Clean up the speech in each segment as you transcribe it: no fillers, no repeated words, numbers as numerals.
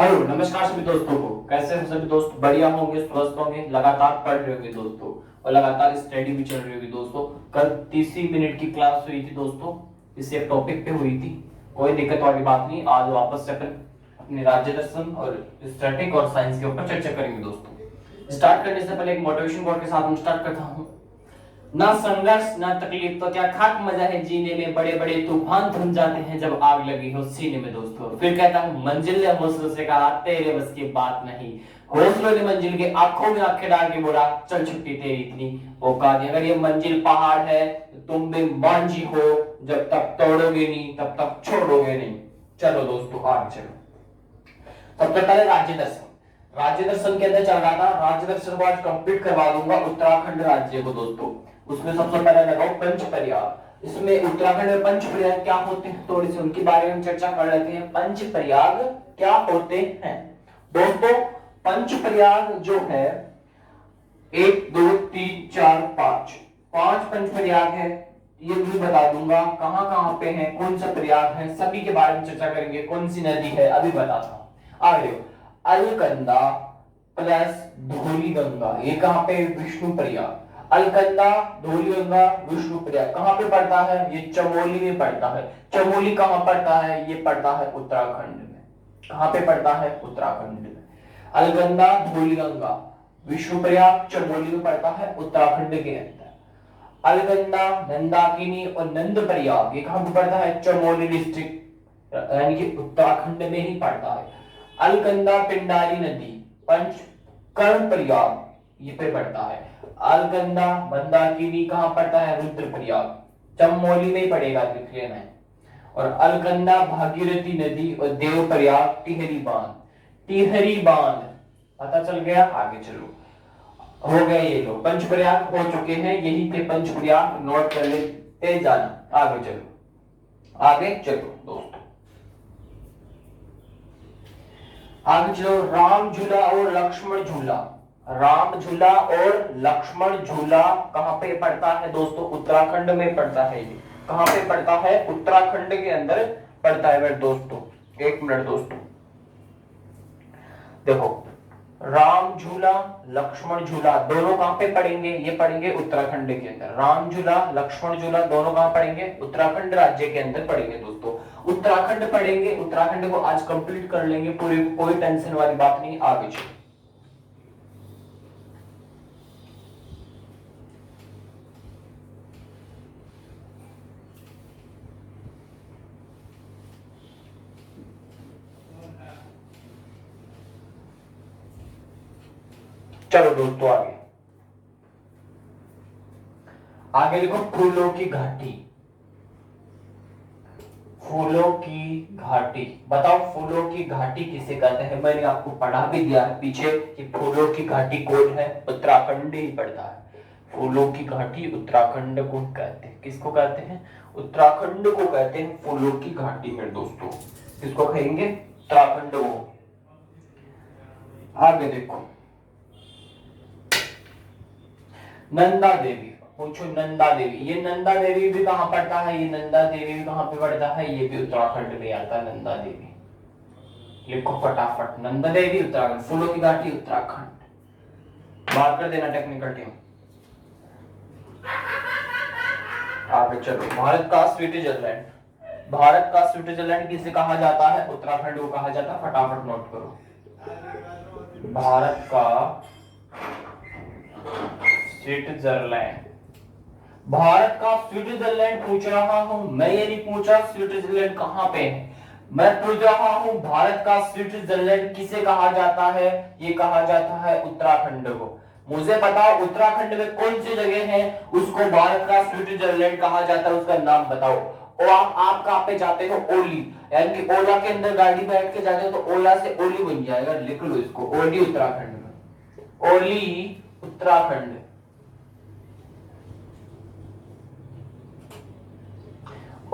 Hello नमस्कार सभी दोस्तों को। कैसे हैं सभी दोस्त? बढ़िया होंगे, स्वस्थ होंगे, लगातार पढ़ रहे होंगे दोस्तों और लगातार स्टडी भी चल रही होगी दोस्तों। कल 30 मिनट की क्लास हुई थी दोस्तों, इस एक टॉपिक पे हुई थी। कोई दिक्कत वाली बात नहीं, आज वापस से अपन अपने राज्य दर्शन और स्टैटिक और साइंस के ऊपर चर्चा करेंगे दोस्तों। स्टार्ट करने से पहले एक मोटिवेशन कोट के साथ हम स्टार्ट करता हूँ। ना संघर्ष ना तकलीफ तो क्या खाक मजा है जीने में, बड़े बड़े तूफान थम जाते हैं जब आग लगी हो सीने में दोस्तों। फिर कहता हूँ मंजिल ने हौसलों से कहा तेरे बस की बात नहीं, हौसलों ने मंजिल के आंखों में आंखें डाल के बोला चल छुट्टी तेरी इतनी औकात। अगर ये मंजिल पहाड़ है तो तुम भी मांझी हो, जब तक तोड़ोगे नहीं तब तक छोड़ोगे नहीं। चलो दोस्तों आगे चलो। सबसे पहले राज्य दर्शन। राज्य दर्शन के अंदर चल रहा था, राज्य दर्शन को आज कंप्लीट करवा दूंगा उत्तराखंड राज्य को दोस्तों। उसमें सबसे पहले लगाओ पंच प्रयाग। इसमें उत्तराखंड में पंच प्रयाग क्या होते हैं, थोड़ी सी उनके बारे में चर्चा कर लेते हैं। पंच प्रयाग क्या होते हैं दोस्तों? पंच प्रयाग जो है 1 2 3 4 5 पंच प्रयाग है। ये भी बता दूंगा कहां कहां पे है, कौन सा प्रयाग है, सभी के बारे में चर्चा करेंगे। कौन सी नदी है अभी बताता हूं। आगे अलकनंदा प्लस धौली गंगा, ये कहां पे? विष्णु प्रयाग। अलकनंदा धौली गंगा विष्णु प्रयाग कहां पे पड़ता है? ये चमोली में पड़ता है। चमोली कहां पड़ता है? ये पड़ता है उत्तराखंड में। कहां पे पड़ता है? उत्तराखंड में। अलकनंदा धौली गंगा विष्णु प्रयाग चमोली में पड़ता है उत्तराखंड के अंदर। अलकनंदा नंदाकिनी और नंद प्रयाग ये कहां पे पड़ता है? चमोली डिस्ट्रिक्ट यानी कि उत्तराखंड में ही पड़ता है। अलकनंदा पिंडारी नदी पंच कर्ण प्रयाग ये पे पड़ता है। अलकनंदा मंदाकिनी कहां पड़ता है? रुद्रप्रयाग चमोली में ही पड़ेगा, लिख लेना है। और अलकनंदा भागीरथी नदी और देवप्रयाग टिहरी बांध। टिहरी बांध पता चल गया? आगे चलो। हो गए ये लोग पंच प्रयाग हो चुके हैं, यही थे पंच प्रयाग, नोट कर लेते जाना। आगे चलो, आगे चलो दोस्तों, आगे चलो। राम झूला और लक्ष्मण झूला। राम झूला और लक्ष्मण झूला कहां पे पड़ता है दोस्तों? उत्तराखंड में पड़ता है। ये कहां पे पड़ता है? उत्तराखंड के अंदर पड़ता है मेरे दोस्तों। एक मिनट दोस्तों, देखो राम झूला लक्ष्मण झूला दोनों कहां पे पड़ेंगे? ये पड़ेंगे उत्तराखंड के अंदर। राम झूला लक्ष्मण झूला दोनों कहां पड़ेंगे? उत्तराखंड राज्य के अंदर पड़ेंगे दोस्तों। उत्तराखंड पड़ेंगे, उत्तराखंड को आज कंप्लीट कर लेंगे पूरे, कोई टेंशन वाली बात नहीं। आगे चलो, चलो दोस्तों आगे आगे देखो। फूलों की घाटी। फूलों की घाटी बताओ, फूलों की घाटी किसे कहते हैं? मैंने आपको पढ़ा भी दिया है पीछे कि फूलों की घाटी कौन है? उत्तराखंड ही पड़ता है। फूलों की घाटी उत्तराखंड को कहते हैं। किसको कहते हैं? उत्तराखंड को कहते हैं फूलों की घाटी में दोस्तों। किसको कहेंगे? उत्तराखंड को। आगे देखो, नंदा देवी पूछो। नंदा देवी, ये नंदा देवी भी कहां पड़ता है? ये नंदा देवी भी कहां पे पड़ता है? ये भी उत्तराखंड में आता है नंदा देवी। लिखो फटाफट, नंदा देवी उत्तराखंड, फूलों की घाटी उत्तराखंड। बात कर देना टेक्निकल टीम। आगे चलो, भारत का स्विट्जरलैंड। भारत का स्विट्जरलैंड किसे कहा जाता है? उत्तराखंड को कहा जाता है। फटाफट नोट करो, भारत का स्विट्जरलैंड। भारत का स्विट्जरलैंड पूछ रहा हूं मैं, ये नहीं पूछा स्विट्जरलैंड कहां पे है। मैं पूछ रहा हूं भारत का स्विट्जरलैंड किसे कहा जाता है? ये कहा जाता है उत्तराखंड को। मुझे बताओ उत्तराखंड में कौन सी जगह है उसको भारत का स्विट्जरलैंड कहा जाता है, उसका नाम बताओ। और आप कहां पे जाते हो, ओली, यानी कि ओला के अंदर गाड़ी बैठ के जाते हो तो ओला से ओली बन जाएगा, लिख लो इसको, ओली उत्तराखंड में, ओली उत्तराखंड।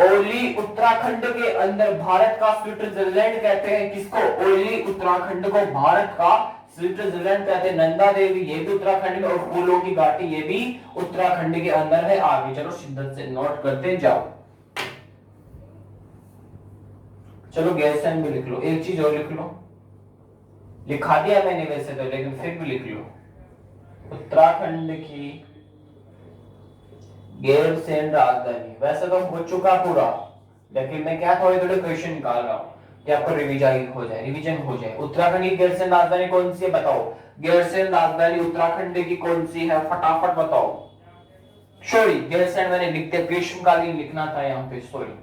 ओली उत्तराखंड के अंदर भारत का स्विट्जरलैंड कहते हैं किसको, ओली उत्तराखंड को भारत का स्विट्जरलैंड कहते हैं। नंदा देवी ये भी उत्तराखंड में, और फूलों की घाटी ये भी उत्तराखंड के अंदर है। आगे चलो शिद्दत से नोट करते जाओ। चलो गैरसैंण भी लिख लो, एक चीज और लिख लो, लिखा दिया मैंने वैसे तो, लेकिन फिर भी लिख लो, उत्तराखंड की गैरसैंण राजधानी। वैसे तो हो चुका पूरा, लेकिन मैं क्या थोड़े थोड़े क्वेश्चन निकाल रहा हूँ कि आपको रिविजन हो जाए। उत्तराखंड की गैरसैंण राजधानी कौन सी है बताओ, गैरसैंण राजधानी उत्तराखंड की कौन सी है, फटाफट बताओ। सॉरी गैरसैंण मैंने लिख दिया, ग्रीष्मकालीन लिखना था यहाँ पे, सॉरी।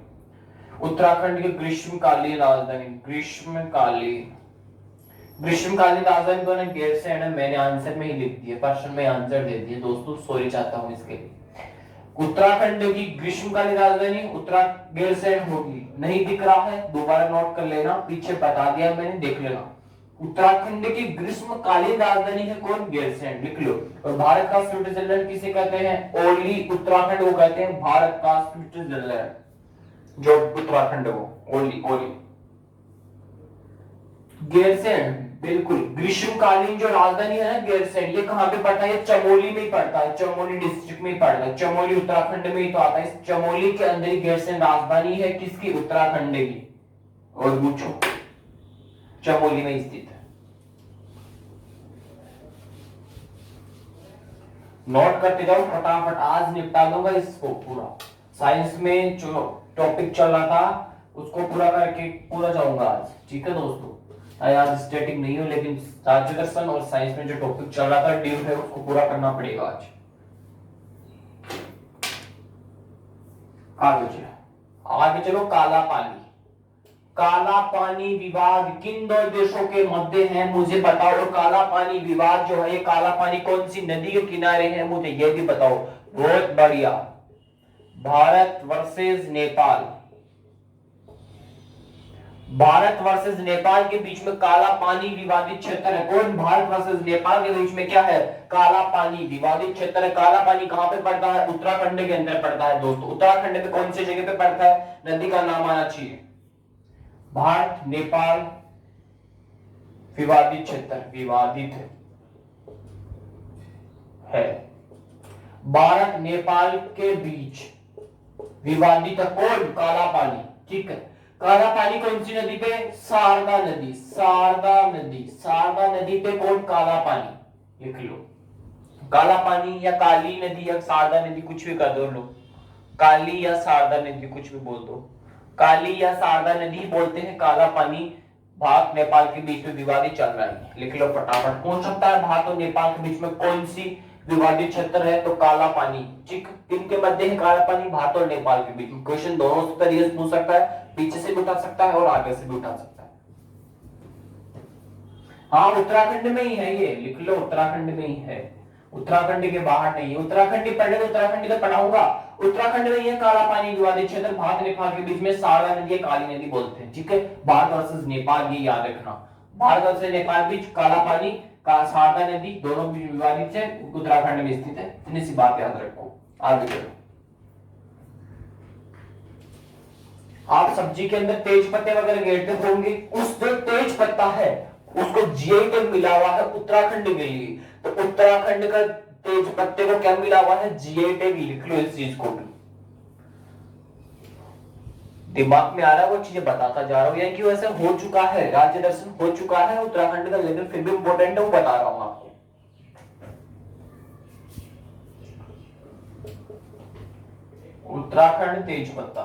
उत्तराखंड की ग्रीष्मकालीन राजधानी, ग्रीष्मकालीन राजधानी तो गैरसैंण है, मैंने आंसर में ही लिख दिया, प्रश्न में आंसर दे दिया दोस्तों, सॉरी चाहता हूं इसके लिए। उत्तराखंड की ग्रीष्मकालीन राजधानी गैरसैंण होगी, नहीं दिख रहा है दोबारा नोट कर लेना, पीछे बता दिया मैंने, देख लेना। उत्तराखंड की ग्रीष्मकालीन राजधानी है कौन, गैरसैंण, लिख लो। और भारत का स्विट्जरलैंड किसे कहते हैं, ओली उत्तराखंड को कहते हैं भारत का स्विट्जरलैंड, जो उत्तराखंड वो ओली गैरसैंण बिल्कुल। ग्रीष्मकालीन जो राजधानी है ना गैरसैंण, ये कहां पे पड़ता है, चमोली में ही पड़ता है, चमोली डिस्ट्रिक्ट में ही पड़ता है, चमोली उत्तराखंड में ही तो आता है। इस चमोली के अंदर ही गैरसैंण राजधानी है किसकी, उत्तराखंड की। और पूछो, चमोली में स्थित है। नोट करते जाओ फटाफट, आज निपटा दूंगा इसको पूरा। साइंस में जो टॉपिक चल रहा था उसको पूरा करके पूरा जाऊंगा आज, ठीक है दोस्तों। आज स्टैटिक नहीं हो, लेकिन राज्य दर्शन और साइंस में जो टॉपिक चल रहा था ड्यू है, उसको पूरा करना पड़ेगा आज। आगे चलो, काला पानी। काला पानी विवाद किन दो देशों के मध्य है, मुझे बताओ। काला पानी विवाद जो है, ये काला पानी कौन सी नदी के किनारे है, मुझे ये भी बताओ। बहुत बढ़िया, भारत वर्सेस नेपाल। भारत वर्सेस नेपाल के बीच में काला पानी विवादित क्षेत्र है कौन, भारत वर्सेस नेपाल के बीच में क्या है, काला पानी विवादित क्षेत्र है। काला पानी कहां पे पड़ता है, उत्तराखंड के अंदर पड़ता है दोस्तों। उत्तराखंड में कौन सी जगह पे पड़ता है, नदी का नाम आना चाहिए। भारत नेपाल विवादित क्षेत्र, विवादित है। भारत नेपाल के बीच विवादित कौन, काला पानी, ठीक है। काला पानी कौन सी नदी पे, शारदा नदी, शारदा नदी, शारदा नदी पे कौन, काला पानी, लिख लो। काला पानी या काली नदी या शारदा नदी कुछ भी कर दो लोग, काली या शारदा नदी कुछ भी बोल दो, काली या शारदा नदी बोलते हैं काला पानी। भारत नेपाल के बीच में विवादित चल रहा है, लिख लो फटाफट। कौन सकता है भारत और नेपाल के बीच में कौन सी विवादित क्षेत्र है, तो काला पानी, ठीक। किनके मध्य है काला पानी, भारत और नेपाल के बीच में। क्वेश्चन दोनों तरीके से पूछ सकता है, पीछे से भी उठा सकता है और आगे से भी उठा सकता है। हाँ उत्तराखंड में ही है ये, लिख लो उत्तराखंड में ही है, उत्तराखंड के बाहर नहीं है। उत्तराखंड पढ़े तो उत्तराखंड का पढ़ाऊंगा, उत्तराखंड में ये काला पानी विवादित क्षेत्र भारत नेपाल के बीच में शारदा नदी, काली नदी बोलते हैं, ठीक है। भारत वर्सेस नेपाल, ये याद रखना, भारत वर्सेस नेपाल बीच काला पानी का शारदा नदी दोनों विवादित है, उत्तराखंड में स्थित है। इतनी सी बात याद रखो, आगे चलो। आप सब्जी के अंदर तेज पत्ते वगैरह घेरते होंगे, उस जो तेज पत्ता है उसको जीआई टैग मिला हुआ है उत्तराखंड के लिए, तो उत्तराखंड का तेज पत्ते को क्या मिला हुआ है, जीआई टैग, लिख लो इस चीज को भी। दिमाग में आ रहा है वो चीजें बताता जा रहा हूं, यानी कि वैसे हो चुका है, राज्य दर्शन हो चुका है उत्तराखंड का, लेकिन फिर भी इंपॉर्टेंट है वो बता रहा हूं आपको। उत्तराखंड तेज पत्ता,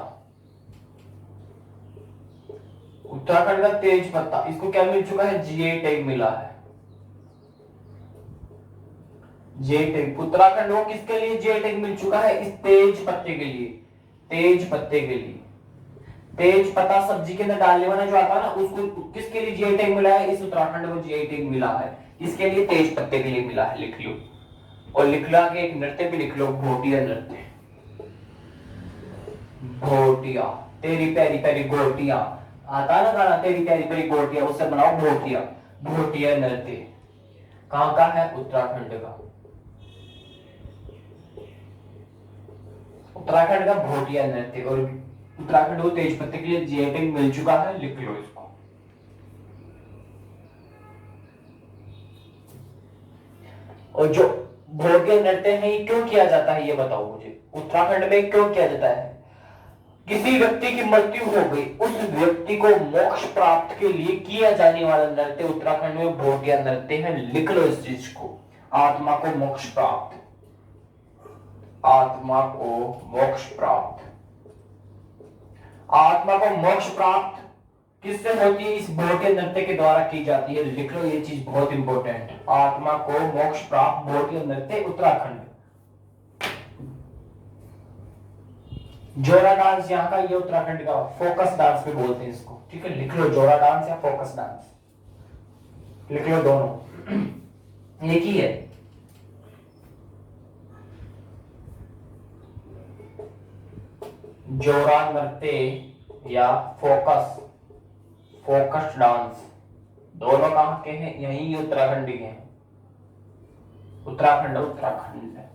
उत्तराखंड का तेज पत्ता, इसको क्या मिल चुका है, जीआई टैग मिला है, जीआई टैग। उत्तराखंड को किसके लिए जीआई टैग मिल चुका है, इस तेज पत्ते के लिए, तेज पत्ते के लिए। तेज पत्ता सब्जी के अंदर डालने वाला जो आता है ना, उसको किसके लिए जीआई टैग मिला है, इस उत्तराखंड को जीआई टैग मिला है, इसके लिए तेज पत्ते के लिए मिला है, लिख लो। और लिख लो कि एक नृत्य भी लिख लो, भोटिया नृत्य। भोटिया, तेरी प्यारी प्यारी गोटिया, आता ना गाना, तेरी प्यारी प्यारी गोटिया, उससे बनाओ भोटिया। भोटिया नृत्य कहाँ का है? उत्तराखंड का। उत्तराखंड का भोटिया नृत्य। और उत्तराखंड को तेज पत्ते के लिए जीआई टैग मिल चुका है, लिख लो इसको। और जो भोटिया नृत्य है ये क्यों किया जाता है, ये बताओ मुझे। उत्तराखंड में क्यों किया जाता है? किसी व्यक्ति की मृत्यु हो गई, उस व्यक्ति को मोक्ष प्राप्त के लिए किया जाने वाला नृत्य उत्तराखंड में भोटिया नृत्य है, लिख लो इस चीज को। आत्मा को मोक्ष प्राप्त, आत्मा को मोक्ष प्राप्त, आत्मा को मोक्ष प्राप्त किससे होती है? इस भोटिया नृत्य के द्वारा की जाती है, लिख लो ये चीज बहुत इंपॉर्टेंट। आत्मा को मोक्ष प्राप्त भोटिया नृत्य उत्तराखंड। जोरा डांस यहाँ का, ये उत्तराखंड का। फोकस डांस भी बोलते हैं इसको, ठीक है, लिख लो जोरा डांस या फोकस डांस, लिख लो दोनों एक ही है। जोरा नृत्य या फोकस, फोकस डांस, दोनों कहां के हैं? यही उत्तराखंड के हैं। उत्तराखंड, उत्तराखंड है।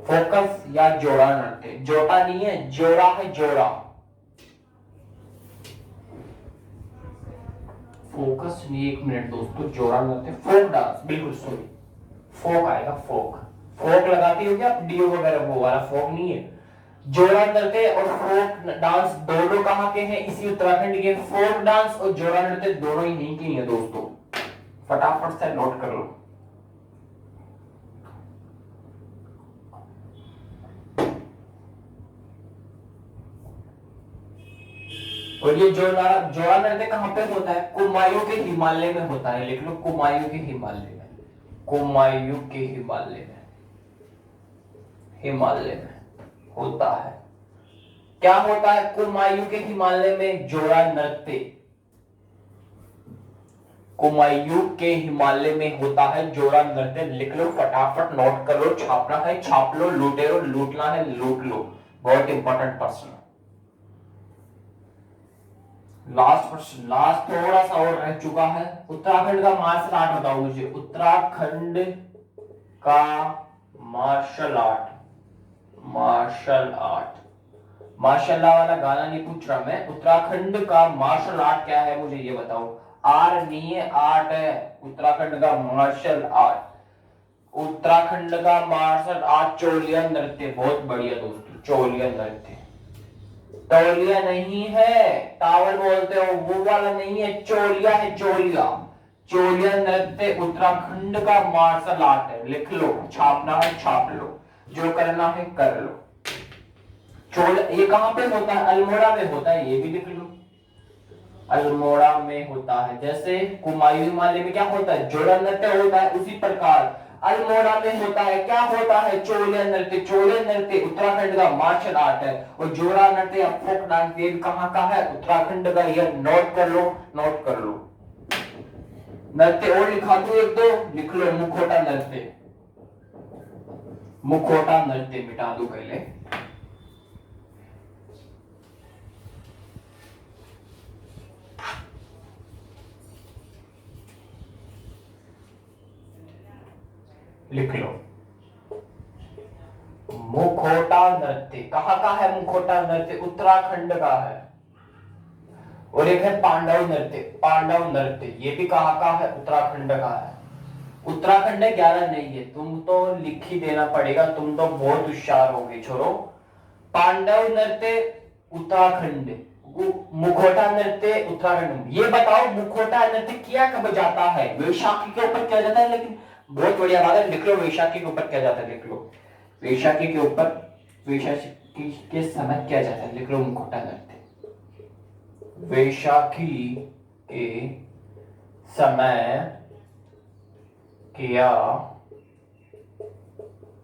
फोकस या जोड़ा नृत्य, जोड़ा नहीं है, जोड़ा है, जोड़ा। फोकस नहीं, एक मिनट दोस्तों, जोड़ा नृत्य, फोक डांस, बिल्कुल सॉरी, फोक आएगा, फोक। फोक लगाती हो क्या डीओ वगैरह, वो वाला फोक नहीं है। जोड़ा नृत्य और फोक डांस दोनों कहां के हैं? इसी उत्तराखंड के। फोक डांस और जोड़ा नृत्य दोनों ही नहीं की है दोस्तों, फटाफट से नोट कर लो। और ये जोड़ा नृत्य कहां पे होता है? कुमायूं के हिमालय में होता है, लिख लो कुमायूं के हिमालय में, कुमायूं के हिमालय में, हिमालय में होता है। क्या होता है कुमायूं के हिमालय में? जोड़ा नृत्य। कुमायूं के हिमालय में होता है जोड़ा नृत्य, लिख लो फटाफट, नोट कर लो, छापना है छाप लो, लूटेरो लूटना है लूट लो, बहुत इंपॉर्टेंट प्रश्न। लास्ट थोड़ा सा और रह चुका है। उत्तराखंड का मार्शल आर्ट बताओ मुझे, उत्तराखंड का मार्शल आर्ट, मार्शल आर्ट, माशाल्लाह वाला गाना नहीं पूछ रहा मैं, उत्तराखंड का मार्शल आर्ट क्या है मुझे ये बताओ। आर नहीं है, आर्ट है, उत्तराखंड का मार्शल आर्ट। उत्तराखंड का मार्शल आर्ट चोलिया नृत्य, बहुत बढ़िया दोस्तों, चोलिया नृत्य। तौलिया नहीं है, टावल बोलते हो वो वाला नहीं है, चोलिया है, चोलिया। चोलिया नृत्य उत्तराखंड का मार्शल आर्ट है, लिख लो, छापना है छाप लो, जो करना है कर लो। चोल ये कहां पे होता है? अल्मोड़ा में होता है, ये भी लिख लो, अल्मोड़ा में होता है। जैसे कुमायूं हिमालय में क्या होता है? जोड़ा नृत्य होता है, उसी प्रकार अल्मोड़ा में होता है, क्या होता है? चोलिया नृत्य। चोलिया नृत्य उत्तराखंड का मार्शल आर्ट है। और जोड़ा नृत्य या फोक डांस ये कहां का है? उत्तराखंड का। यह नोट कर लो, नोट कर लो। नृत्य और लिखा दो एक दो, लिख लो मुखोटा नृत्य, मुखोटा नृत्य मिटा दो पहले। लिख लो मुखोटा नृत्य, कहां का है मुखोटा नृत्य? उत्तराखंड का है। और एक है पांडव नृत्य, पांडव नृत्य ये भी कहां का है? उत्तराखंड का है। उत्तराखंड 11 नहीं है, तुम तो लिख ही देना पड़ेगा, तुम तो बहुत होशियार हो गए छोरो। पांडव नृत्य उत्तराखंड, मुखोटा नृत्य उत्तराखंड। ये बताओ मुखोटा नृत्य किया कब जाता है? वैशाखी के ऊपर किया जाता है, लेकिन बहुत बढ़िया बात है, लिख लो वैशाखी के ऊपर किया जाता है, लिख लो वैशाखी के ऊपर, वैशाखी के समय किया जाता है, लिख लो मुखोटा नृत्य, वैशाखी के समय किया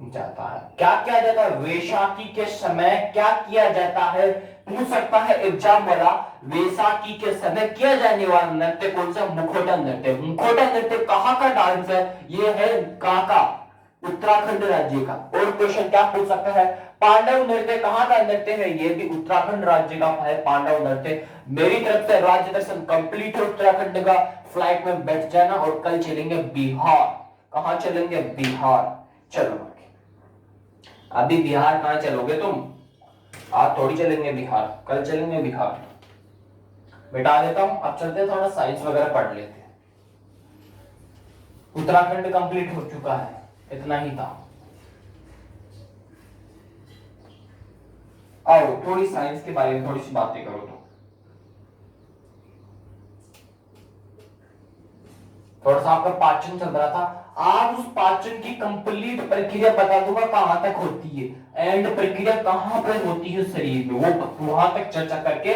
जाता है। क्या किया जाता है? वैशाखी के समय क्या किया जाता है? पूछ सकता है एग्जाम वाला, वैसाखी के समय किया जाने वाला नृत्य कौन सा? मुखौटा नृत्य। मुखौटा नृत्य कहाँ का डांस है? ये है कहाँ का? उत्तराखंड राज्य का। और क्वेश्चन क्या पूछ सकता है? पांडव नृत्य कहाँ का नृत्य है? ये भी उत्तराखंड राज्य का है पांडव नृत्य। मेरी तरफ से राज्य दर्शन कंप्लीट है उत्तराखंड का। फ्लाइट में बैठ जाना और कल चलेंगे बिहार। कहाँ चलेंगे? बिहार। चलो अभी बिहार कहाँ चलोगे तुम? आज थोड़ी चलेंगे बिहार, कल चलेंगे बिहार। मिटा देता हूं, अब चलते थोड़ा साइंस वगैरह पढ़ लेते हैं। उत्तराखंड कंप्लीट हो चुका है, इतना ही था। आओ थोड़ी साइंस के बारे में थोड़ी सी बातें करो। तो थोड़ा सा आपका पाचन चल रहा था, आज उस पाचन की कंप्लीट प्रक्रिया बता दूंगा कहां तक होती है एंड प्रक्रिया कहां पर होती है शरीर में, वो वहां तक चर्चा करके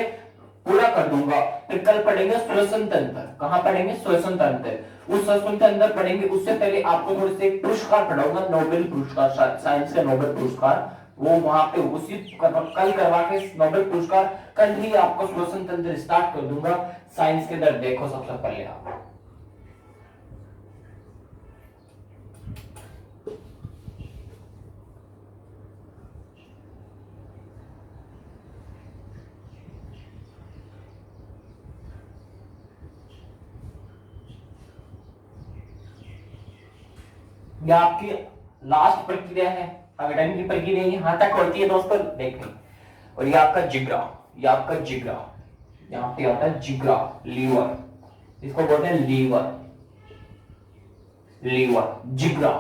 पूरा कर दूंगा। फिर कल पढ़ेंगे श्वसन तंत्र। कहां पढ़ेंगे? श्वसन तंत्र। उस श्वसन तंत्र पढ़ेंगे, उससे पहले आपको थोड़े से पुरस्कार पढ़ाऊंगा, नोबेल पुरस्कार, साइंस का नोबेल पुरस्कार। वो वहां पे उसी कल करवा के नोबेल पुरस्कार कल ही आपको श्वसन तंत्र स्टार्ट कर दूंगा साइंस के अंदर। देखो सबसे पहले आप ये आपकी लास्ट प्रक्रिया है, अगडन की प्रक्रिया यहां तक होती है दोस्तों, देखने। और ये आपका जिगरा, ये आपका जिगरा, यहाँ पे आता है जिगरा, लीवर, इसको बोलते हैं लीवर, लीवर, जिगरा।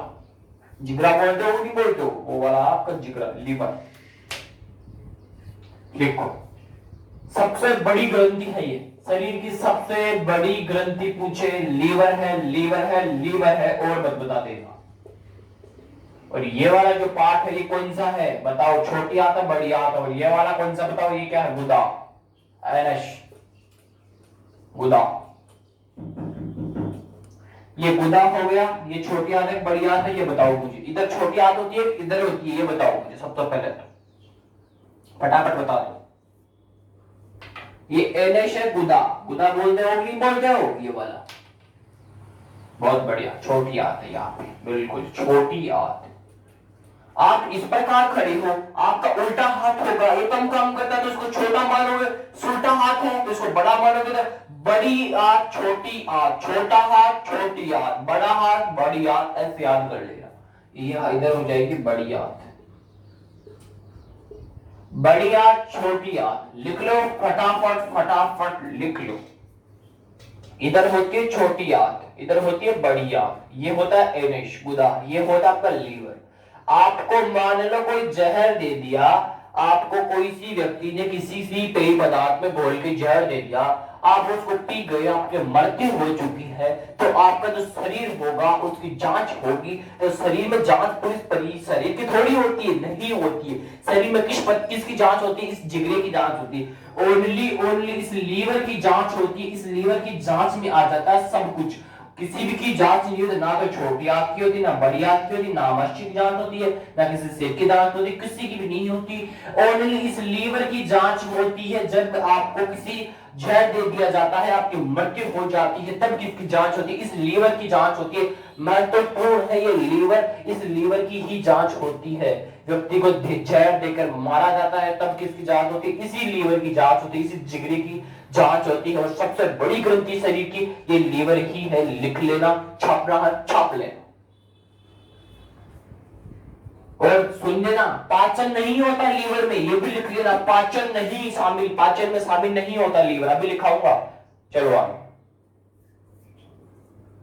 जिगरा बोलते हो नहीं बोलते हो? वो वाला आपका जिगरा, लीवर। देखो सबसे बड़ी ग्रंथि है ये, शरीर की सबसे बड़ी ग्रंथि पूछे, लीवर है, लीवर है, लीवर है, और बता देगा। और ये वाला जो पार्ट है ये कौन सा है बताओ? छोटी आंत है, बड़ी आंत है। और ये वाला कौन सा बताओ? ये क्या है? गुदा, एनश, गुदा। ये गुदा हो गया, ये छोटी आंत है, बड़ी आंत है, ये बताओ मुझे। इधर छोटी आंत होती है, इधर होती है, ये बताओ मुझे सबसे पहले, फटाफट बता दो। ये एनश है, गुदा, गुदा बोलते हो नहीं बोलते हो? ये वाला बहुत बढ़िया, छोटी आंत है यहाँ पे, बिल्कुल छोटी आंत। आप इस प्रकार खड़े हो, आपका उल्टा हाथ होगा, ये कम काम करता है तो इसको छोटा मानोगे, उल्टा हाथ है तो इसको बड़ा मानोगे। तो बड़ी आंत, छोटी आंत, छोटा हाथ, छोटी आंत, बड़ा हाथ, बड़ी आंत, ऐसे याद कर लेना। ये इधर हो जाएगी बड़ी आंत, बड़ी आंत, छोटी आंत, लिख लो फटाफट, फटाफट लिख लो। इधर होती है छोटी आंत, इधर होती है बड़ी आंत, ये होता है एनश, गुदा, ये होता है आपका लीवर। आपको मान लो कोई जहर दे दिया, आपको कोई सी व्यक्ति ने किसी सी पेय पदार्थ में घोल के जहर दे दिया, आप उसको पी गए, आपकी मृत्यु हो चुकी है, तो आपका जो शरीर होगा उसकी जांच होगी। तो शरीर में जांच पूरी शरीर की थोड़ी होती है, नहीं होती है। शरीर में किसकी जांच होती है? इस जिगरे की जांच होती है। ओनली इस लीवर की जांच होती है। इस लीवर की जांच में आ जाता है सब कुछ। किसी भी की जांच नहीं होती, ना तो छोटी आंत की होती, ना बड़ी आंत की होती, ना मच्छी की जांच होती है, ना किसी सेब की जांच होती, किसी की भी नहीं होती। ओनली इस लीवर की जांच होती है जब आपको किसी जहर दे दिया जाता है, आपकी मृत्यु हो जाती है, तब किसकी जांच होती है? इस लीवर की जांच होती है। महत्वपूर्ण है ये लीवर, इस लीवर की ही जांच होती है। व्यक्ति को जहर देकर मारा जाता है तब किसकी जांच होती है? इसी लीवर की जांच होती है, इसी जिगरे की जांच होती है। और सबसे बड़ी ग्रंथि शरीर की ये लीवर ही है, लिख लेना, छापना है, छाप लेना। और सुन लेना, पाचन नहीं होता लीवर में, ये भी लिख लेना, पाचन नहीं शामिल, पाचन में शामिल नहीं होता लीवर, अभी लिखाऊंगा। चलो आगे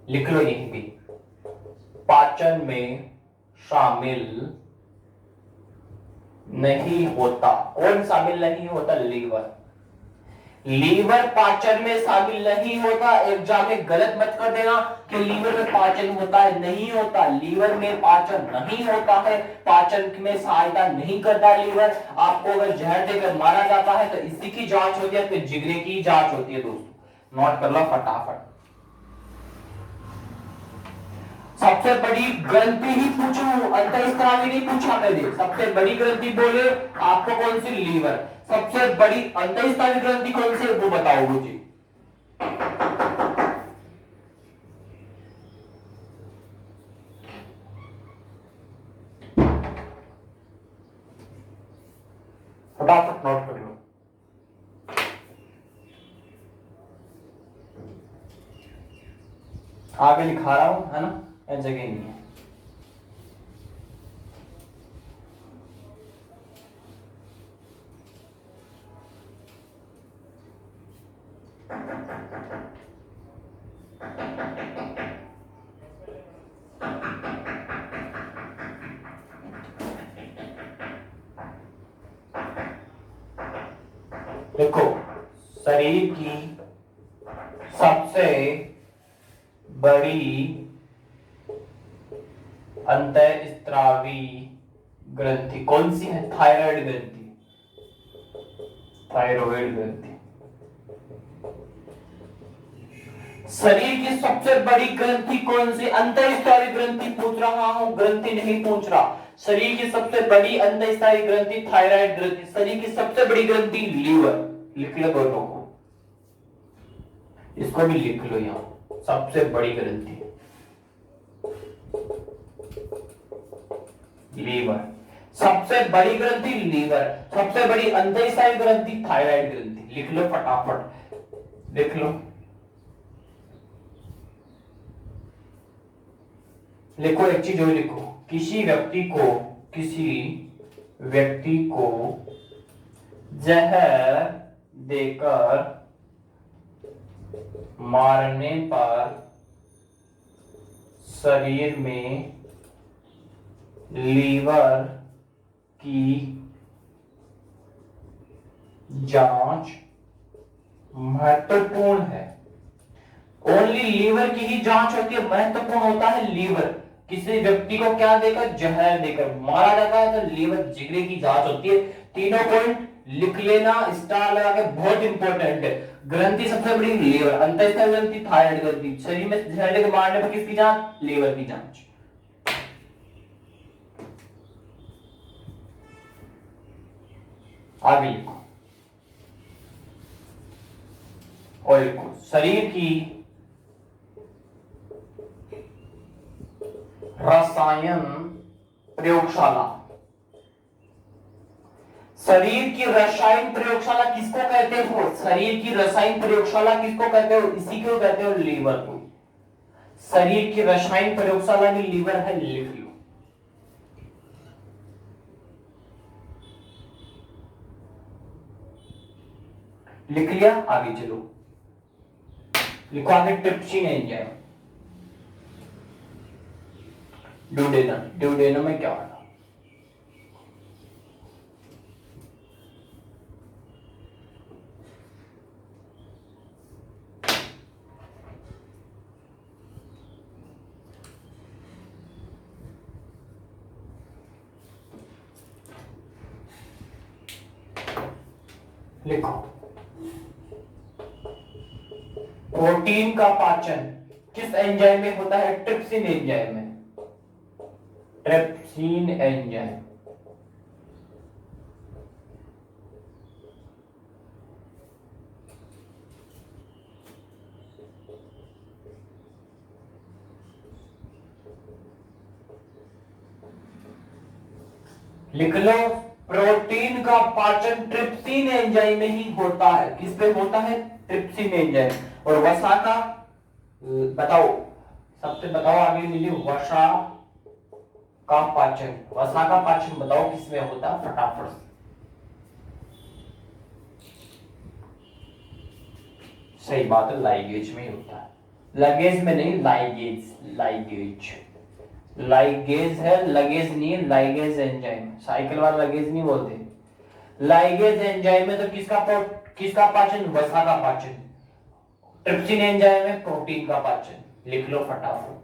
लिख लो, यही भी पाचन में शामिल नहीं होता। कौन शामिल नहीं होता? लीवर। लीवर पाचन में शामिल नहीं होता। एग्जाम में गलत मत कर देना कि लीवर में पाचन होता है, नहीं होता। लीवर में पाचन नहीं होता है, पाचन में सहायता नहीं करता लीवर। आपको अगर जहर देकर मारा जाता है तो इसी की जांच होती है, फिर जिगरे की जांच होती है। दोस्तों नोट कर लो फटाफट। सबसे बड़ी ग्रंथि ही पूछूं, अंतःस्रावी नहीं पूछा मैंने। सबसे बड़ी ग्रंथि बोले आपको कौन सी? लीवर। सबसे बड़ी अंतःस्रावी ग्रंथि कौन सी है वो बताओ मुझे। फटाफट नोट कर लो। आगे लिखा रहा हूं, है ना, या जगह नहीं है। देखो, शरीर की सबसे बड़ी अंतःस्रावी ग्रंथि कौन सी है? थायराइड ग्रंथि, थायराइड ग्रंथि। शरीर की सबसे बड़ी ग्रंथि कौन सी? अंतःस्रावी ग्रंथि पूछ रहा हूं, ग्रंथि नहीं पूछ रहा। शरीर की सबसे बड़ी अंतःस्रावी ग्रंथि थायराइड ग्रंथि। शरीर की सबसे बड़ी ग्रंथि लीवर। लिख लो दोनों को, इसको भी लिख लो यहां, सबसे बड़ी ग्रंथि लीवर। सबसे बड़ी ग्रंथि लीवर, सबसे बड़ी अंतःस्रावी ग्रंथि थायराइड ग्रंथि। लिख लो फटाफट, लिख लो। लिखो, एक चीज और लिखो, किसी व्यक्ति को जहर देकर मारने पर शरीर में लीवर की जांच महत्वपूर्ण है। ओनली लीवर की ही जांच होती है, महत्वपूर्ण होता है लीवर। किसी व्यक्ति को क्या देकर? जहर देकर मारा जाता है तो लीवर जिगरे की जांच होती है। तीनों पॉइंट लिख लेना, स्टार लगा के, बहुत इंपॉर्टेंट है। ग्रंथि सबसे बड़ी लीवर, अंतःस्रावी ग्रंथि थायराइड ग्रंथि। शरीर में जहर देकर मारने पर किसकी जांच? लीवर की जांच। आगे लिखो, और लिखो, शरीर की रसायन प्रयोगशाला। शरीर की रसायन प्रयोगशाला किसको कहते हो? शरीर की रसायन प्रयोगशाला किसको कहते हो? इसी को कहते हो, लीवर को। शरीर की रसायन प्रयोगशाला में लीवर है, लिख लो। लिख लिया, आगे चलो। लिखो आगे, ट्रिप्सिन एंजाइम। ड्यूडेनम, ड्यूडेनम में क्या होगा? लिखो, प्रोटीन का पाचन किस एंजाइम में होता है? ट्रिप्सिन एंजाइम में। Trypsin enzyme. लिख लो, प्रोटीन का पाचन ट्रिप्सिन एंजाइम में ही होता है। किस पे होता है? Trypsin enzyme. और वसा का बताओ, सबसे बताओ आगे मिली, वसा का पाचन। वसा का पाचन बताओ किसमें होता है, फटाफट से। सही बात है, लाइगेज में ही होता है। लगेज में नहीं, लाइगेज, लाइगेज। लाइगेज है, लगेज नहीं है, लाइगेज एंजाइम। साइकिल वाला लगेज नहीं बोलते। लाइगेज एंजाइम में तो किसका पाचन? वसा का पाचन। ट्रिप्सिन एंजाइम में प्रोटीन का पाचन। लिख लो फटाफट।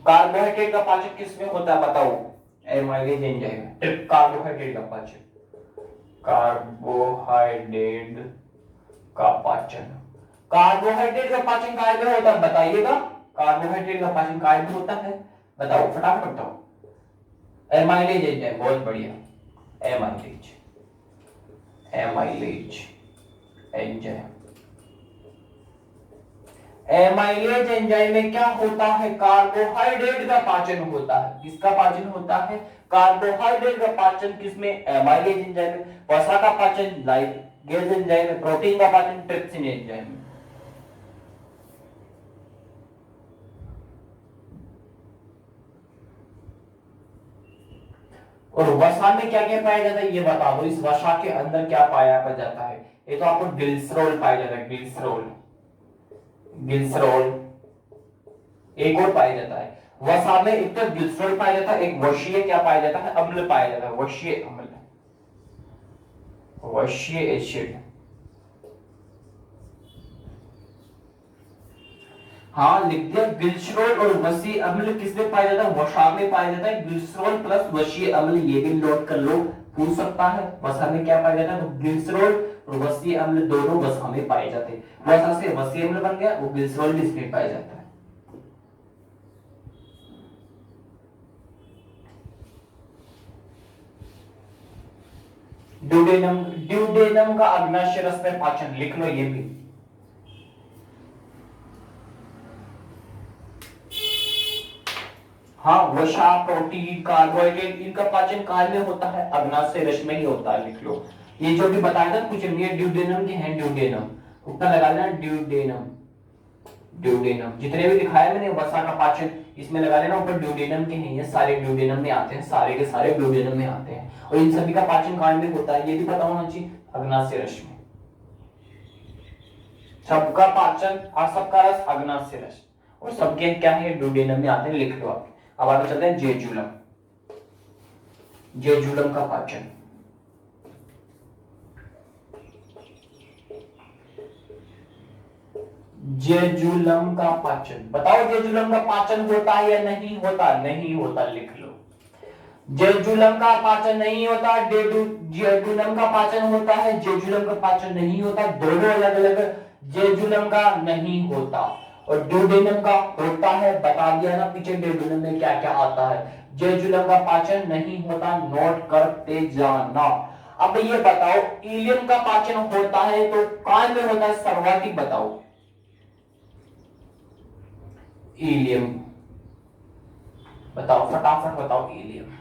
कार्बोहाइड्रेट का पाचन किसमें होता है बताओ? Amylase enzyme. कार्बोहाइड्रेट का पाचन, कार्बोहाइड्रेट का पाचन कार्बोहाइड्रेट का पाचन काय में होता है बताइएगा, कार्बोहाइड्रेट का पाचन काय में होता है, बताओ फटाफट बताओ। एमाइलेज एंजाइम, बहुत बढ़िया, amylase, amylase enzyme. Amylase enzyme में क्या होता है, कार्बोहाइड्रेट का पाचन होता है। किसका पाचन होता है, कार्बोहाइड्रेट का पाचन किसमें, एमाइलेज एंजाइम में। वसा का पाचन लाइपेज एंजाइम में। प्रोटीन का पाचन ट्रिप्सिन एंजाइम में। और वसा में क्या क्या पाया जाता है ये बता दो, इस वसा के अंदर क्या पाया जाता है। ये तो आपको ग्लिसरॉल पाया जाता है, ग्लिसरॉल, ग्लिसरॉल। एक और पाया जाता है वसा में, एक तो ग्लिसरॉल पाया जाता है, एक वशीय क्या पाया जाता है, अम्ल पाया जाता है, वशीय अम्ल, वशीय एसिड। हाँ लिख दिया, ग्लिसरॉल और वशीय अम्ल किसमें पाया जाता है, वसा में पाया जाता है। ग्लिसरॉल प्लस वशीय अम्ल, ये भी नोट कर लो, पूछ सकता है। वसा में क्या पाया जाता है, तो ग्लिसरॉल और वशीय अम्ल दोनों वसा में पाए जाते हैं। वसा से वशीय अम्ल बन गया, वो ग्लिसरॉल भी इसमें पाया जाता है। ड्यूडेनम, ड्यूडेनम का अग्नाशय रस में पाचन, लिख लो ये भी। हाँ वसा, प्रोटीन, कार्बोहाइड्रेट, इनका पाचन काल में होता है, अग्नाशय रस में ही होता है, लिख लो। ये जो भी बताया था कुछ ये ड्यूडेनम के हैं, ड्यूडेनम उतना लगा लेना, ड्यूडेनम, ड्यूडेनम जितने भी दिखाया मैंने वसा का पाचन इसमें लगा लेना, ऊपर ड्यूडेनम के हैं, ये सारे ड्यूडेनम में आते हैं, सारे के सारे ड्यूडेनम में आते हैं। और इन सभी का पाचन कांड में होता है, ये भी पता होना चाहिए, अग्नाशय रस में। सबका पाचन और सबका रस अग्नाशय रस, और सबके क्या है, ड्यूडेनम में आते हैं, लिख लो आप। अब आगे चलते हैं जेजुलम, जेजुलम का पाचन। जेजुलम का पाचन बताओ, जेजुलम का पाचन होता है या नहीं होता, नहीं होता, लिख लो। जेजुलम का पाचन नहीं होता, जेजुलम का पाचन होता है, जेजुलम का पाचन नहीं होता, दोनों अलग अलग। जेजुलम का नहीं होता और ड्यूडेनम का होता है, बता दिया ना पीछे ड्यूडेनम में क्या क्या आता है। जेजुलम का पाचन नहीं होता, नोट करते जाना। अब ये बताओ, इलियम का पाचन होता है तो कान में होता है, सर्वाधिक बताओ। इलियम बताओ, फटाफट बताओ, इलियम,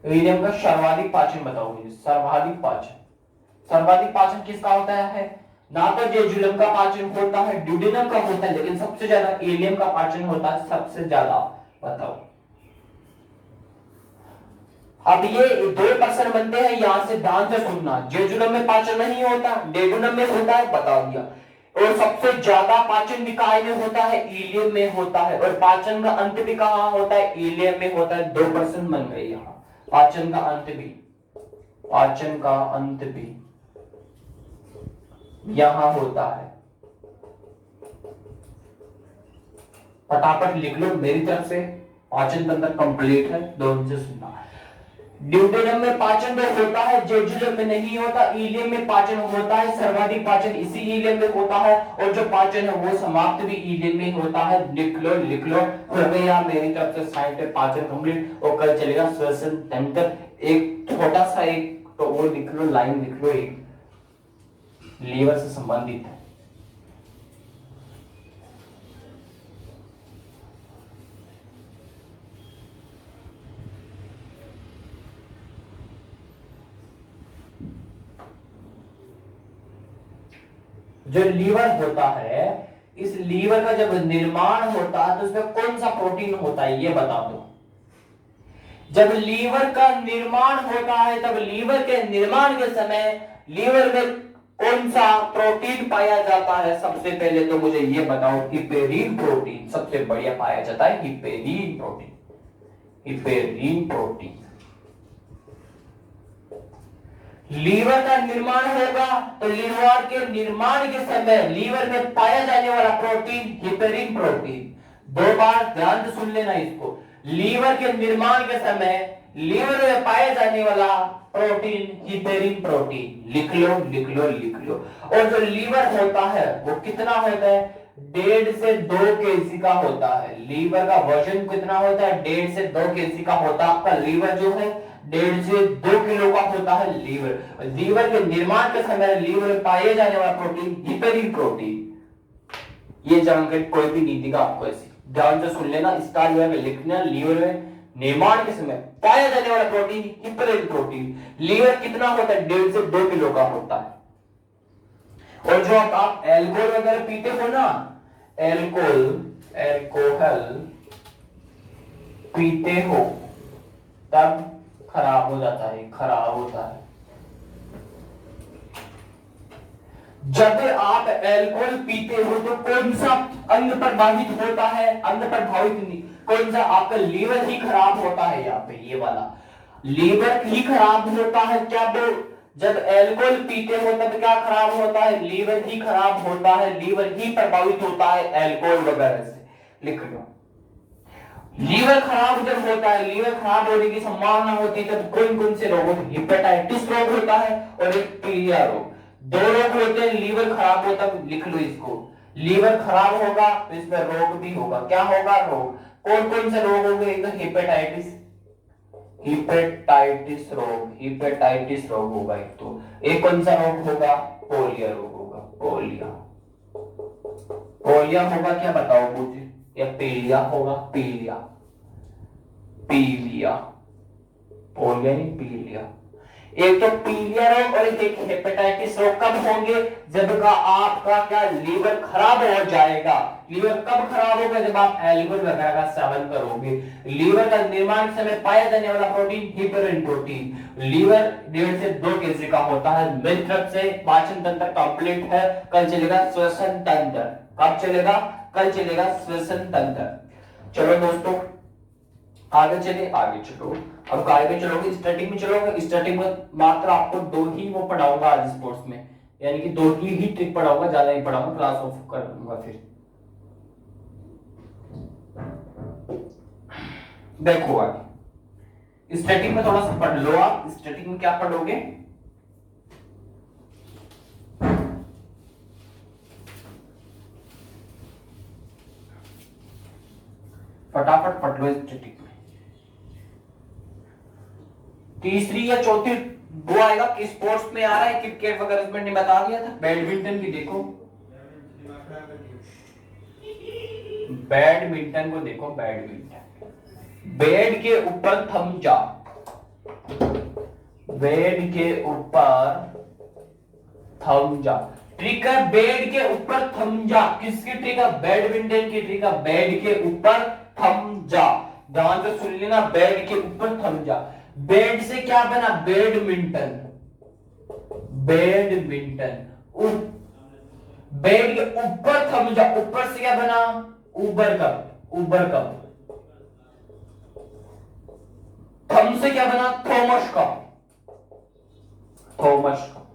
इलियम का सर्वाधिक पाचन बताओ मुझे, सर्वाधिक पाचन। सर्वाधिक पाचन किसका होता है, ना तो जेजुलम का पाचन होता है, ड्यूडेनम का होता है, लेकिन सबसे ज्यादा इलियम का पाचन होता है, सबसे ज्यादा। बताओ। अब ये दो प्रश्न बनते हैं, यहां से ध्यान से सुनना। जेजुलम में पाचन नहीं होता, ड्यूडेनम में होता है, बता दिया। और सबसे ज्यादा पाचन भी काय में होता है, इलियम में होता है। और पाचन का अंत भी कहां होता है, इलियम में होता है। 2% बन गए यहां। पाचन का अंत भी, पाचन का अंत भी यहां होता है। फटाफट लिख लो मेरी तरफ से, पाचन तंत्र कंप्लीट है, दोनों से सुनना। ड्यूडेनम में पाचन तो होता है, जेजुलम में नहीं होता, इलियम में पाचन होता है, सर्वाधिक पाचन इसी इलियम में होता है, और जो पाचन है वो समाप्त भी इलियम में होता है। लिख लो, लिख लो। हो गया मेरी तरफ से साइड पे पाचन कंप्लीट। और कल चलेगा श्वसन तंत्र। एक छोटा सा एक तो वो लिख लो, लाइन लिख लो, एक लीवर से संबंधित है। जो लीवर होता है, इस लीवर का जब निर्माण होता है तो उसमें कौन सा प्रोटीन होता है ये बता दो। जब लीवर का निर्माण होता है तब लीवर के निर्माण के समय लीवर में कौन सा प्रोटीन पाया जाता है, सबसे पहले तो मुझे ये बताओ। हिपेरीन प्रोटीन सबसे बढ़िया पाया जाता है, हिपेरीन प्रोटीन, हिपेरीन प्रोटीन। लीवर का निर्माण होगा तो लीवर के निर्माण के समय लीवर में पाया जाने वाला प्रोटीन हिपेरीन प्रोटीन। 2 बार ध्यान से सुन लेना इसको। लीवर के निर्माण के समय लीवर में पाया जाने वाला प्रोटीन हिपेरिन प्रोटीन, लिख लो लिख लो लिख लो। और जो लीवर होता है वो कितना होता है, 1.5 से 2 केजी का होता है। लीवर का वजन कितना होता है, 1.5 से 2 केजी का होता है। आपका लीवर जो है 1.5 से 2 किलो का होता है लीवर। लीवर के निर्माण के समय लीवर में पाए जाने वाला प्रोटीन हिपेरिन प्रोटीन। ये जानकारी कोई भी नहीं देगा आपको, ऐसी ध्यान से सुन लेना, स्टार जो है लिखना, लीवर में निर्माण के समय पाया जाने वाला प्रोटीन हिपेरिन प्रोटीन। लीवर कितना होता है, 1.5 से 2 किलो का होता है। और जो आप एल्कोहल वगैरह पीते हो ना, एल्कोहल पीते हो तब खराब हो जाता है, खराब होता है। जब आप अल्कोहल पीते हो तो कौन सा अंग प्रभावित होता है, अंग प्रभावित नहीं, कौन सा, आपका लीवर ही खराब होता है। यहाँ पे ये वाला लीवर ही खराब होता है। क्या जब अल्कोहल पीते हो तब क्या खराब होता है, लीवर ही खराब होता है, लीवर ही प्रभावित होता है अल्कोहल वगैरह से। लिख लो, लीवर खराब जब होता है, लीवर खराब होने की संभावना होती है तब कौन कौन से रोग, हेपेटाइटिस रोग होता है और एक पीलिया रोग, 2 रोग होते हैं। लीवर खराब होता है, लिख लो इसको, लीवर खराब होगा तो इसमें रोग भी होगा। क्या होगा, रोग। कौन कौन से रोग होंगे, एक तो हेपेटाइटिस, हेपेटाइटिस रोग, हेपेटाइटिस रोग होगा एक तो। एक कौन सा रोग होगा, पोलियो रोग होगा, पोलियो, पोलियो होगा। क्या बताओ मुझे, या पीलिया होगा, पीलिया, पीलिया, पोलियो नहीं पीलिया। एक तो पीलिया रोग और एक हेपेटाइटिस रोग कब होंगे, जब का आपका क्या लीवर खराब हो जाएगा। लीवर कब खराब होगा, जब आप एल्कोहल वगैरह का सेवन करोगे। लीवर का निर्माण समय पाया जाने वाला प्रोटीन हिपेरिन प्रोटीन। लीवर 1.5 से 2 केजी का होता है। मेरी तरफ से पाचन तंत्र कंप्लीट है। कल चलेगा श्वसन तंत्र। कब चलेगा, कल चलेगा श्वसन तंत्र। चलो दोस्तों आगे चले, आगे चलो। अब आगे चलोगे, स्टार्टिंग में चलोगे, स्टार्टिंग में मात्र आपको 2 ही वो पढ़ाऊंगा आज स्पोर्ट्स में, यानी कि 2 ही ट्रिक पढ़ाऊंगा, ज्यादा नहीं पढ़ाऊंगा, क्लास ऑफ करूंगा। फिर देखो आगे स्टार्टिंग में थोड़ा सा पढ़ लो। आप स्टार्टिंग में क्या पढ़ोगे, फटाफट पढ़ लो स्टैटिक में। तीसरी या चौथी वो आएगा कि स्पोर्ट्स में आ रहा है, क्रिकेट वगैरह मैंने बता दिया था। बैडमिंटन की देखो, बैडमिंटन को देखो, बैडमिंटन, बेड के ऊपर थम जा, बेड के ऊपर थम जा। ट्रिक है बेड के ऊपर थम जा। किसकी ट्रिक है, बैडमिंटन की ट्रिक है, बेड के ऊपर थम जा। ध्यान से सुन लेना, बेड के ऊपर थम जा। बेड से क्या बना, बैडमिंटन, बैडमिंटन। बेड के ऊपर थम जा, ऊपर से क्या बना, उबर कप, उबर कप। थम से क्या बना, Thomas Cup, Thomas Cup,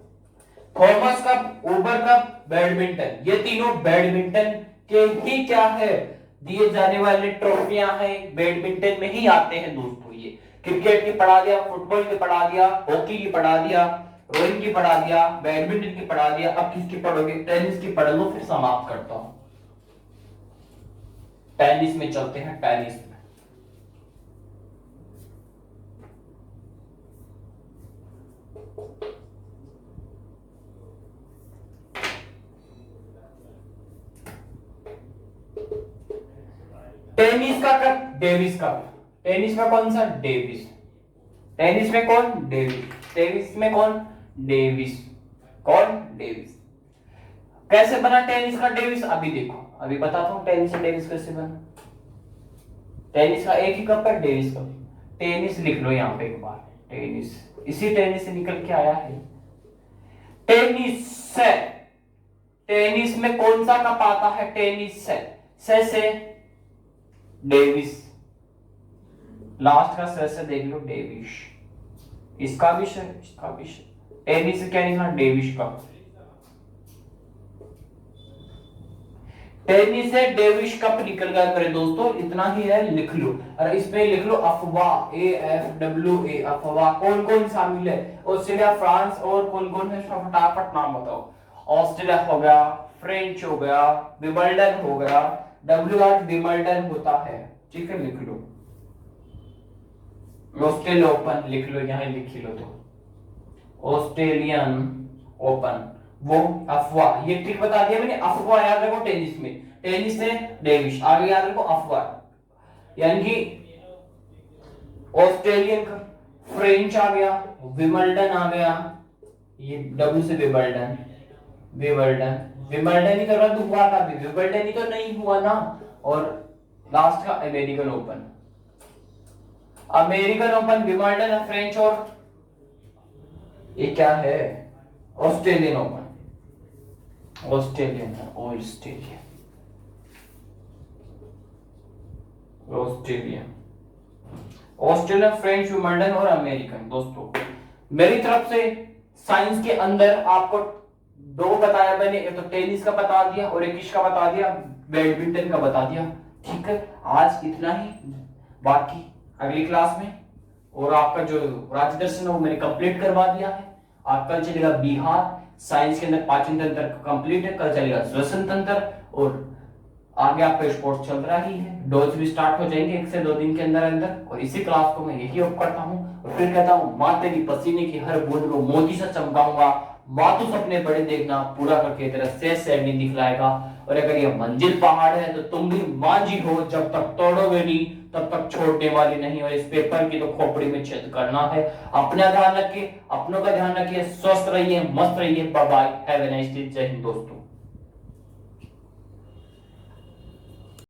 Thomas Cup, Uber Cup, badminton. ये तीनों बैडमिंटन के ही क्या है, दिए जाने वाले ट्रॉफियां हैं, बैडमिंटन में ही आते हैं दोस्तों। ये क्रिकेट की पढ़ा दिया, फुटबॉल की पढ़ा दिया, हॉकी की पढ़ा दिया, रोइंग की पढ़ा दिया, बैडमिंटन की पढ़ा दिया। अब किसकी पढ़ोगे, टेनिस की पढ़ लो, फिर समाप्त करता हूं। टेनिस में चलते हैं, टेनिस में। टेनिस का कप, डेविस कप। टेनिस में कौन सा, डेविस। टेनिस में कौन, डेविस। टेनिस में कौन, डेविस। कौन, डेविस। कैसे बना टेनिस का डेविस, अभी देखो, अभी बताता हूं टेनिस का डेविस कैसे बना। टेनिस का एक ही कप है, डेविस कप। टेनिस लिख लो यहां पे एक बार, टेनिस, इसी टेनिस से निकल के आया है टेनिस से। टेनिस में कौन सा कप आता है, टेनिस से डेविस। लास्ट का से देख लो, डेविस। इसका भी से, इसका भी से। टेनिस से क्या निकला, डेविस कप। टेनिस है, डेविश कप निकल गया मेरे दोस्तों, इतना ही है, लिख लो। और इसमें लिख लो अफवाह, AFWA, अफवाह। कौन कौन शामिल है? ऑस्ट्रेलिया, फ्रांस, और कौन कौन है? फटाफट नाम बताओ। ऑस्ट्रेलिया हो गया, फ्रेंच हो गया, विंबलडन हो गया, WR विंबलडन होता है, ठीक है, लिख लो। ऑस्ट्रेलिया ओपन लिख लो, यहां लिख लो तो ऑस्ट्रेलियन ओपन, वो अफवाह, ये ट्रिक बता दिया मैंने, अफवाह याद रखो टेनिस में, टेनिस से डेविश, आगे याद रखो अफवाह, यानी कि ऑस्ट्रेलियन, फ्रेंच आ गया, विंबलडन आ गया, ये W से विंबलडन, विंबलडन, विंबलडन ही तो रद्द हुआ था, विंबलडन ही तो नहीं हुआ ना, और लास्ट का American open, American open, Wimbledon, French, और ये क्या है? Australian open, Australian, Australian, Australian, Australian, French, Wimbledon और अमेरिकन। दोस्तों मेरी तरफ से साइंस के अंदर आपको दो बताया मैंने, एक तो टेनिस का बता दिया और एक किसका बता दिया, बैडमिंटन का बता दिया, ठीक है। आज इतना ही, बाकी अगली क्लास में, और आपका जो राज्य दर्शन है वो मैंने कंप्लीट करवा दिया है। आज कल चलेगा बिहार, साइंस के अंदर पाचन तंत्र कंप्लीट है, कल चलेगा श्वसन तंत्र, और आगे आपका स्पोर्ट्स चल रहा ही है, डोज भी स्टार्ट हो जाएंगे 1 से 2 दिन के अंदर अंदर। और इसी क्लास को मैं यही ऑफ करता हूँ और फिर कहता हूँ, माँ तेरी पसीने की हर बूंद को मोती से चमकाऊंगा, माँ तू सपने बड़े देखना, पूरा करके तेरा सैर नहीं दिखलाएगा। और अगर ये मंजिल पहाड़ है तो तुम भी मांझी हो, जब तक तोड़ोगे नहीं तब तक छोड़ने वाली नहीं। और इस पेपर की तो खोपड़ी में छेद करना है। अपना ध्यान रखिए, अपनों का ध्यान रखिए, स्वस्थ रहिए, मस्त रहिए, bye bye, have a nice day, जय हिंद दोस्तों।